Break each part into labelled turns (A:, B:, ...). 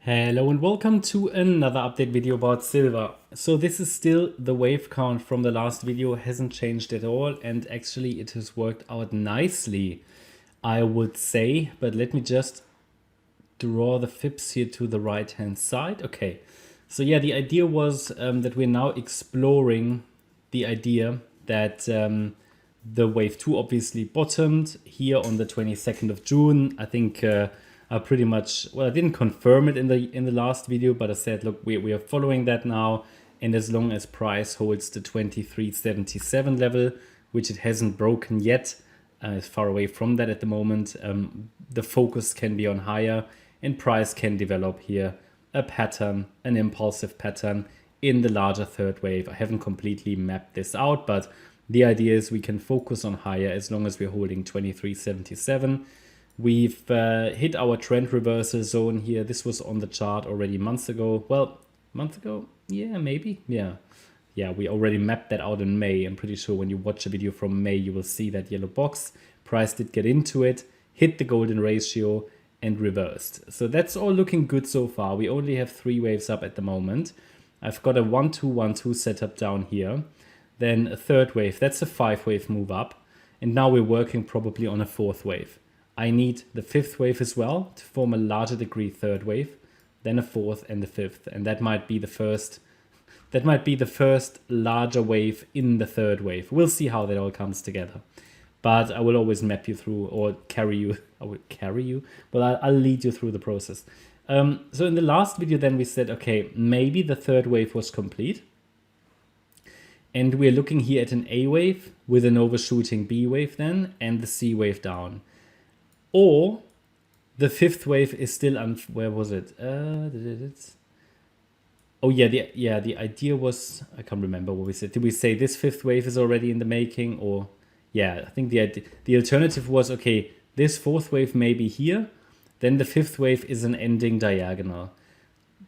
A: Hello and welcome to another update video about silver. So this is still the wave count from the last video, hasn't changed at all, and actually it has worked out nicely, I would say. But let me just draw the fips here to the right hand side. Okay, so yeah, the idea was that we're now exploring the idea that the wave 2 obviously bottomed here on the 22nd of June. I think I pretty much, well, I didn't confirm it in the last video, but I said, look, we are following that now, and as long as price holds the 23.77 level, which it hasn't broken yet, is far away from that at the moment, the focus can be on higher, and price can develop here a pattern, an impulsive pattern in the larger third wave. I haven't completely mapped this out, but the idea is we can focus on higher as long as we're holding 23.77. We've hit our trend reversal zone here. This was on the chart already months ago. Well, month ago? Yeah, maybe. Yeah, we already mapped that out in May. I'm pretty sure when you watch a video from May, you will see that yellow box. Price did get into it, hit the golden ratio, and reversed. So that's all looking good so far. We only have 3 waves up at the moment. I've got a 1-2-1-2 setup down here. Then a third wave. That's a 5-wave move up. And now we're working probably on a 4th wave. I need the 5th wave as well to form a larger degree third wave, then a 4th and a 5th. And that might be the first larger wave in the third wave. We'll see how that all comes together. But I will always map you through or carry you. I will carry you. Well, I'll lead you through the process. So in the last video then we said, okay, maybe the third wave was complete. And we're looking here at an A wave with an overshooting B wave then and the C wave down. Or the 5th wave is still where was it? Oh yeah, the idea was, I can't remember what we said. Did we say this 5th wave is already in the making? Or yeah, I think the alternative was, okay, this 4th wave may be here, then the 5th wave is an ending diagonal.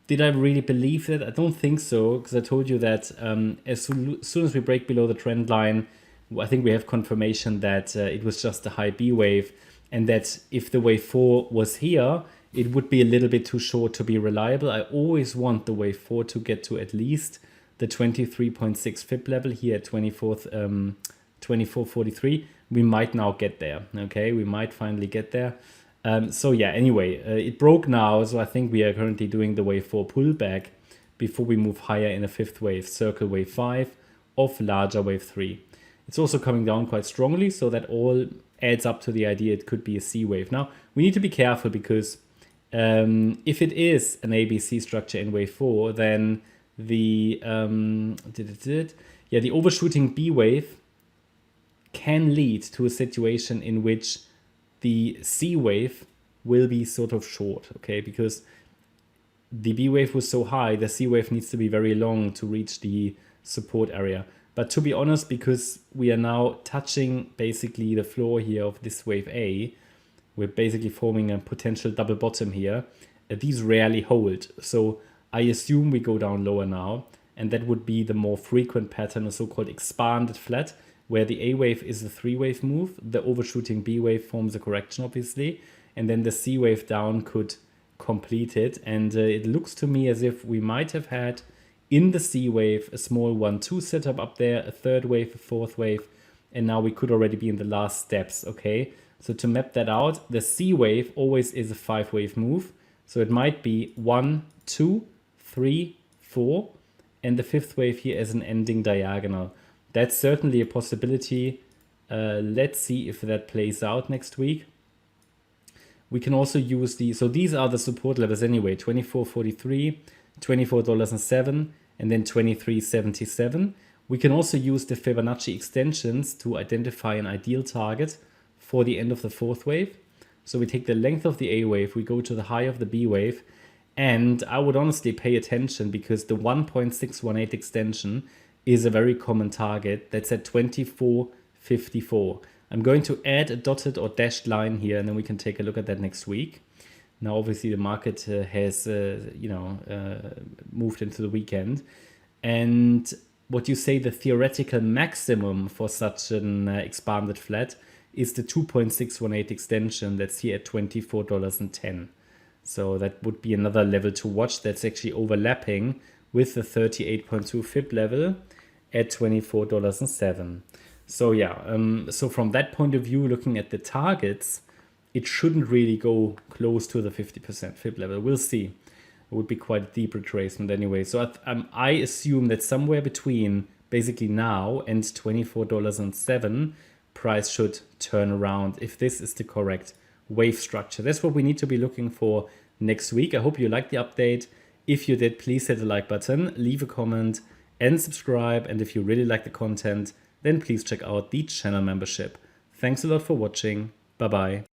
A: Did I really believe that? I don't think so, because I told you that as soon as we break below the trend line, I think we have confirmation that it was just a high B wave, and that if the wave 4 was here, it would be a little bit too short to be reliable. I always want the wave 4 to get to at least the 23.6 fib level here at 24.43. We might now get there, okay? We might finally get there. So yeah, anyway, it broke now, so I think we are currently doing the wave 4 pullback before we move higher in a 5th wave, circle wave 5 of larger wave 3. It's also coming down quite strongly, so that all adds up to the idea it could be a C wave. Now, we need to be careful because if it is an ABC structure in wave 4, then the overshooting B wave can lead to a situation in which the C wave will be sort of short, okay? Because the B wave was so high, the C wave needs to be very long to reach the support area. But to be honest, because we are now touching basically the floor here of this wave A, we're basically forming a potential double bottom here. These rarely hold. So I assume we go down lower now. And that would be the more frequent pattern, a so-called expanded flat, where the A wave is a 3-wave move. The overshooting B wave forms a correction, obviously. And then the C wave down could complete it. And it looks to me as if we might have had in the C wave a small 1-2 setup up there, a 3rd wave, a 4th wave, and now we could already be in the last steps, okay? So to map that out, the C wave always is a 5-wave move. So it might be 1, 2, 3, 4, and the 5th wave here as an ending diagonal. That's certainly a possibility. Let's see if that plays out next week. We can also use so these are the support levels anyway, 24.43, $24.07, and then 23.77. We can also use the Fibonacci extensions to identify an ideal target for the end of the 4th wave. So we take the length of the A wave, we go to the high of the B wave, and I would honestly pay attention because the 1.618 extension is a very common target that's at 24.54. I'm going to add a dotted or dashed line here, and then we can take a look at that next week. Now, obviously, the market has, moved into the weekend. And what you say the theoretical maximum for such an expanded flat is the 2.618 extension that's here at $24.10. So that would be another level to watch. That's actually overlapping with the 38.2 Fib level at $24.07. So yeah, so from that point of view, looking at the targets, it shouldn't really go close to the 50% Fib level. We'll see. It would be quite a deep retracement anyway. So I assume that somewhere between basically now and $24.07, price should turn around if this is the correct wave structure. That's what we need to be looking for next week. I hope you liked the update. If you did, please hit the like button, leave a comment and subscribe. And if you really like the content, then please check out the channel membership. Thanks a lot for watching. Bye bye.